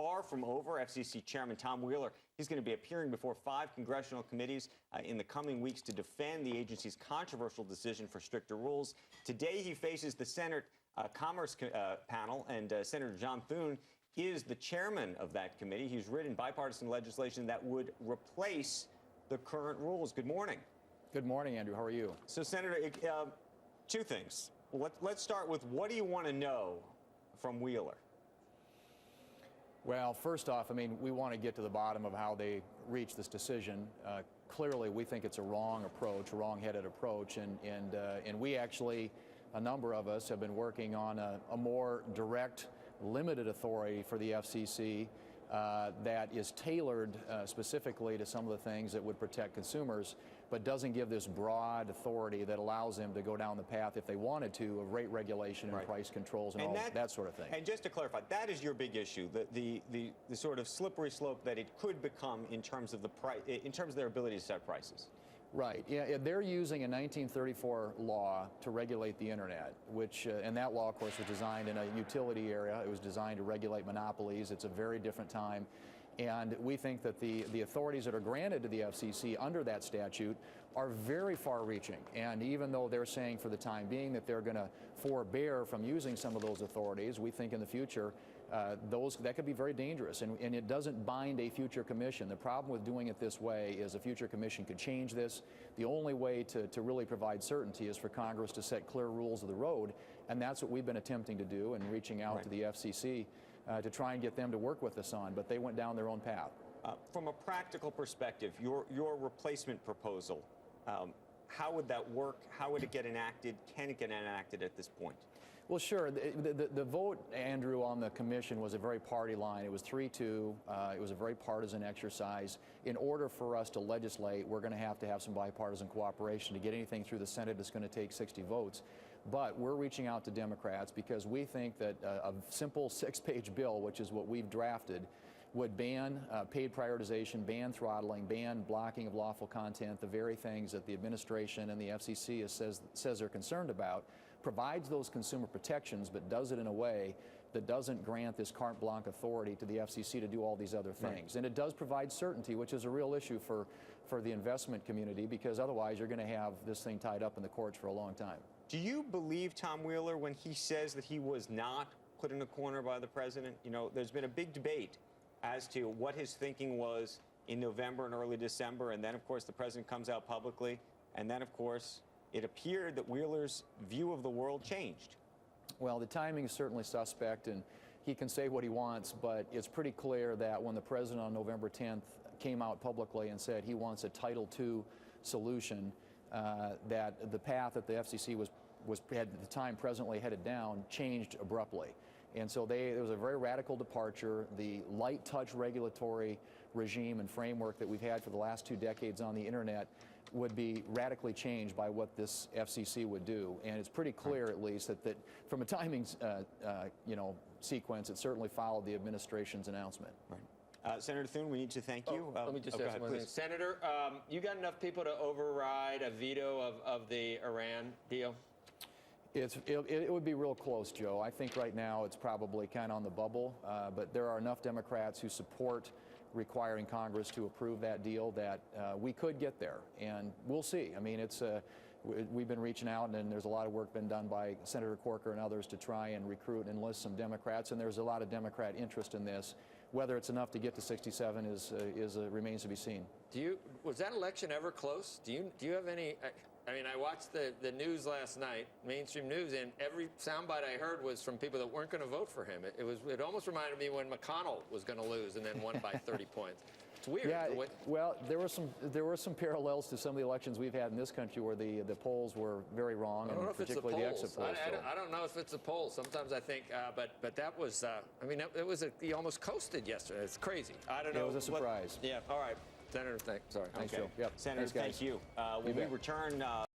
far from over. FCC Chairman Tom Wheeler, he's going to be appearing before 5 congressional committees in the coming weeks to defend the agency's controversial decision for stricter rules. Today, he faces the Senate Commerce panel, and Senator John Thune is the chairman of that committee. He's written bipartisan legislation that would replace the current rules. Good morning. Good morning, Andrew. How are you? So, Senator, two things. Let's start with, what do you want to know from Wheeler? Well, first off, I mean, we want to get to the bottom of how they reached this decision. Clearly, we think it's a wrong approach, a wrong-headed approach, and we actually, a number of us, have been working on a more direct, limited authority for the FCC that is tailored specifically to some of the things that would protect consumers, but doesn't give this broad authority that allows them to go down the path, if they wanted to, of rate regulation and price controls and all that sort of thing. And just to clarify, that is your big issue, the sort of slippery slope that it could become in terms of their ability to set prices. Right. Yeah, they're using a 1934 law to regulate the internet, which, and that law, of course, was designed in a utility area. It was designed to regulate monopolies. It's a very different time. And we think that the authorities that are granted to the FCC under that statute are very far-reaching. And even though they're saying for the time being that they're going to forbear from using some of those authorities, we think in the future that could be very dangerous, and it doesn't bind a future commission. The problem with doing it this way is a future commission could change this. The only way to really provide certainty is for Congress to set clear rules of the road, and that's what we've been attempting to do and reaching out to the FCC to try and get them to work with us on, but they went down their own path. From a practical perspective, your replacement proposal, how would that work? How would it get enacted? Can it get enacted at this point? Well, sure. The vote, Andrew, on the commission was a very party line. It was 3-2. It was a very partisan exercise. In order for us to legislate, we're going to have some bipartisan cooperation. To get anything through the Senate, it's going to take 60 votes. But we're reaching out to Democrats because we think that a simple 6-page bill, which is what we've drafted, would ban paid prioritization, ban throttling, ban blocking of lawful content, the very things that the administration and the FCC says they're concerned about, provides those consumer protections, but does it in a way that doesn't grant this carte blanche authority to the FCC to do all these other things. Right. And it does provide certainty, which is a real issue for the investment community, because otherwise you're going to have this thing tied up in the courts for a long time. Do you believe Tom Wheeler when he says that he was not put in a corner by the president? You know, there's been a big debate as to what his thinking was in November and early December, and then, of course, the president comes out publicly, and then, of course, it appeared that Wheeler's view of the world changed. Well, the timing is certainly suspect, and he can say what he wants, but it's pretty clear that when the president on November 10th came out publicly and said he wants a Title II solution, that the path that the FCC was at the time presently headed down changed abruptly. And so there was a very radical departure. The light touch regulatory regime and framework that we've had for the last 2 decades on the internet would be radically changed by what this FCC would do. And it's pretty clear, at least, that from a timing sequence, it certainly followed the administration's announcement. Right. Senator Thune, we need to thank you. Let me just ask one thing. Senator, you got enough people to override a veto of the Iran deal? It would be real close, Joe. I think right now it's probably kind of on the bubble, but there are enough Democrats who support requiring Congress to approve that deal that we could get there, and we'll see. I mean, we've been reaching out, and there's a lot of work been done by Senator Corker and others to try and recruit and enlist some Democrats, and there's a lot of Democrat interest in this. Whether it's enough to get to 67 remains to be seen. Was that election ever close? Do you have any? I mean, I watched the news last night, mainstream news, and every soundbite I heard was from people that weren't going to vote for him. It almost reminded me when McConnell was going to lose and then won by 30 points. It's weird. Yeah, well, there were some parallels to some of the elections we've had in this country where the polls were very wrong, and particularly the exit polls. I don't know if it's the polls. Sometimes I think, but that was, I mean, he almost coasted yesterday. It's crazy. I don't know. It was a surprise. Yeah. All right. Senator, sorry. Thanks, Joe. Yep. Senator, thank you. When we return.